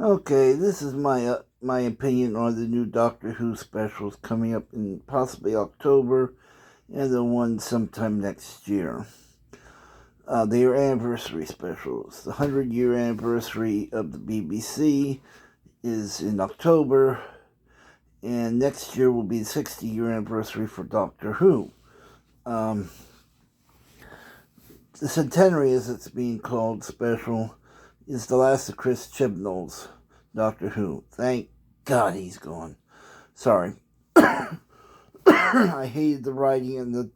Okay, this is my opinion on the new Doctor Who specials coming up in possibly October and the one sometime next year. They are anniversary specials. The 100-year anniversary of the BBC is in October, and next year will be the 60-year anniversary for Doctor Who. Um, the centenary, as it's being called, special, is the last of Chris Chibnall's Doctor Who. Thank God he's gone. Sorry. I hated the writing and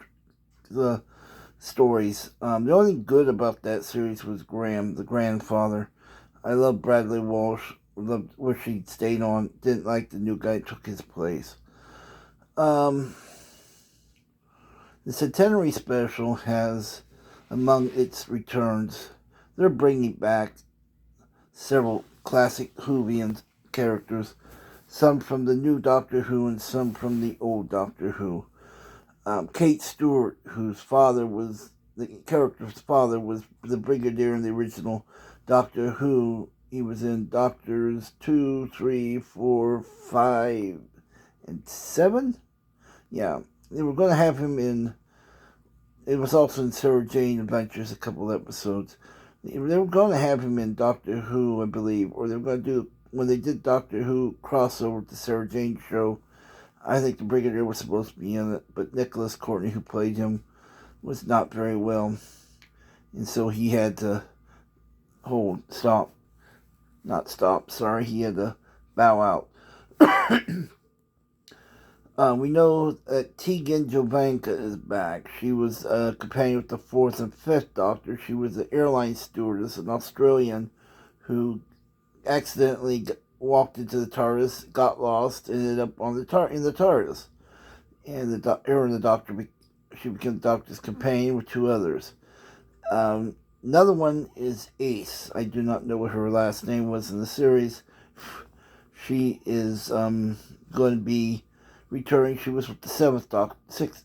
the stories. The only good about that series was Graham, the grandfather. I love Bradley Walsh. Loved wish he stayed on. Didn't like the new guy took his place. Um, the Centenary special has, among its returns, they're bringing back several classic Whovian characters, some from the new Doctor Who and some from the old Doctor Who. Kate Stewart, whose father was the character's father was the Brigadier in the original Doctor Who. He was in Doctors 2, 3, 4, 5, and 7. Yeah, they were going to have him in. It was also in Sarah Jane Adventures, a couple episodes. They were going to have him in Doctor Who, I believe, or they were going to do when they did Doctor Who crossover with the Sarah Jane show. I think the Brigadier was supposed to be in it, but Nicholas Courtney, who played him, was not very well, and so he had to stop. He had to bow out. We know that Tegan Jovanka is back. She was a companion with the fourth and fifth Doctor. She was an airline stewardess, an Australian who accidentally walked into the TARDIS, got lost, and ended up on in the TARDIS. And the Doctor, she became the Doctor's companion with two others. Another one is Ace. I do not know what her last name was in the series. She is going to be returning. She was with the seventh Doctor, Sylvester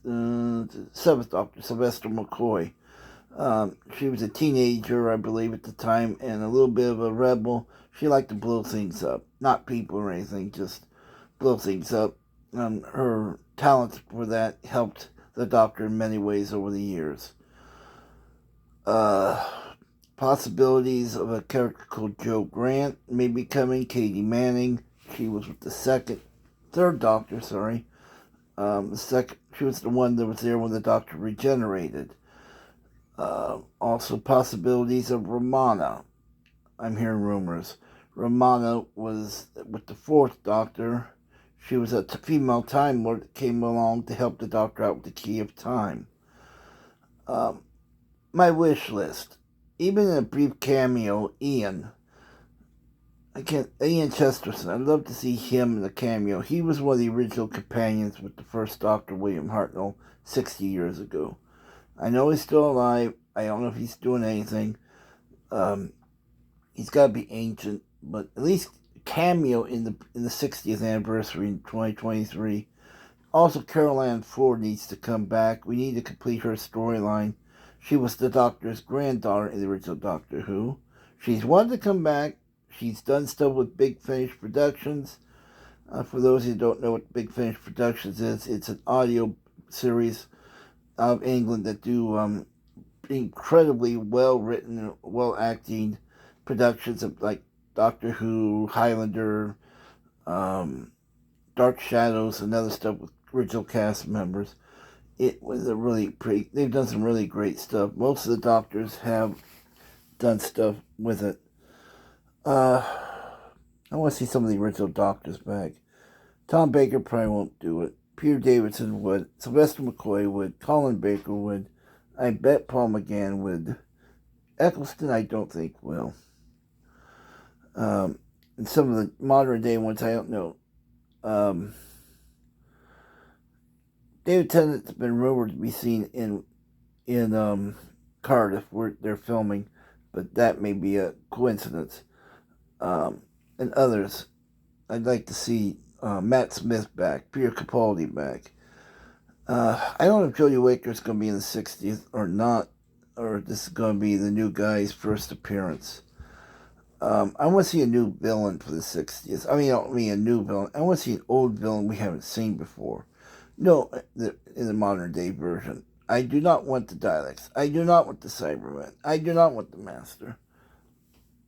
McCoy. She was a teenager, I believe, at the time, and a little bit of a rebel. She liked to blow things up, not people or anything, just blow things up. Her talent for that helped the Doctor in many ways over the years. Uh, Possibilities of a character called Joe Grant may be coming. Katie Manning, she was with the third Doctor, sorry. She was the one that was there when the Doctor regenerated. Also, possibilities of Romana. I'm hearing rumors. Romana was with the fourth Doctor. She was a female Time Lord that came along to help the Doctor out with the Key of Time. My wish list. Even in a brief cameo, Ian Chesterton. I'd love to see him in a cameo. He was one of the original companions with the first Doctor, William Hartnell, 60 years ago. I know he's still alive. I don't know if he's doing anything. He's got to be ancient, but at least cameo in the 60th anniversary in 2023. Also, Carol Ann Ford needs to come back. We need to complete her storyline. She was the Doctor's granddaughter in the original Doctor Who. She's wanted to come back. She's done stuff with Big Finish Productions. For those who don't know what Big Finish Productions is, it's an audio series out of England that do incredibly well written, well acting productions of like Doctor Who, Highlander, Dark Shadows, and other stuff with original cast members. It was a really pretty. They've done some really great stuff. Most of the Doctors have done stuff with it. I want to see some of the original Doctors back. Tom Baker probably won't do it. Peter Davidson would. Sylvester McCoy would. Colin Baker would. I bet Paul McGann would. Eccleston, I don't think will. And some of the modern day ones, I don't know. David Tennant's been rumored to be seen in Cardiff where they're filming, but that may be a coincidence. And others, I'd like to see Matt Smith back, Peter Capaldi back. I don't know if Jodie Whittaker's going to be in the 60th or not, or this is going to be the new guy's first appearance. I want to see a new villain for the 60th. I don't mean a new villain. I want to see an old villain we haven't seen before. No, in the modern day version. I do not want the Daleks. I do not want the Cybermen. I do not want the Master.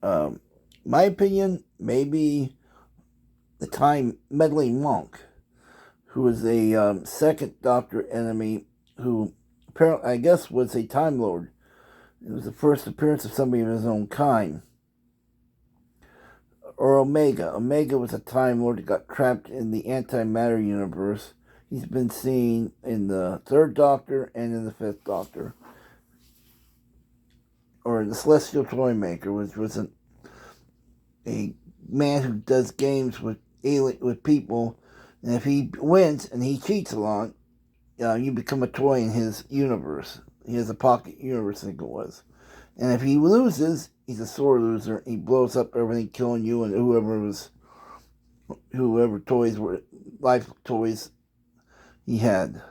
Um, my opinion, maybe the Time Meddling Monk, who was a second Doctor enemy who apparently, I guess, was a Time Lord. It was the first appearance of somebody of his own kind. Or Omega. Omega was a Time Lord that got trapped in the antimatter universe. He's been seen in the Third Doctor and in the Fifth Doctor. Or the Celestial Toymaker, which was a man who does games with people, and if he wins and he cheats a lot, you become a toy in his universe. He has a pocket universe, I think it was. And if he loses, he's a sore loser. He blows up everything, killing you and whoever toys were life toys he had.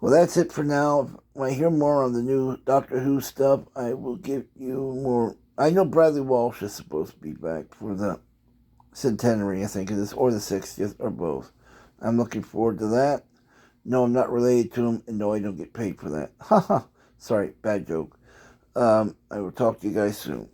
Well, that's it for now. When I hear more on the new Doctor Who stuff, I will give you more. I know Bradley Walsh is supposed to be back for the centenary, I think it is, or the 60th, or both. I'm looking forward to that. No, I'm not related to him, and no, I don't get paid for that. Haha. Sorry, bad joke. I will talk to you guys soon.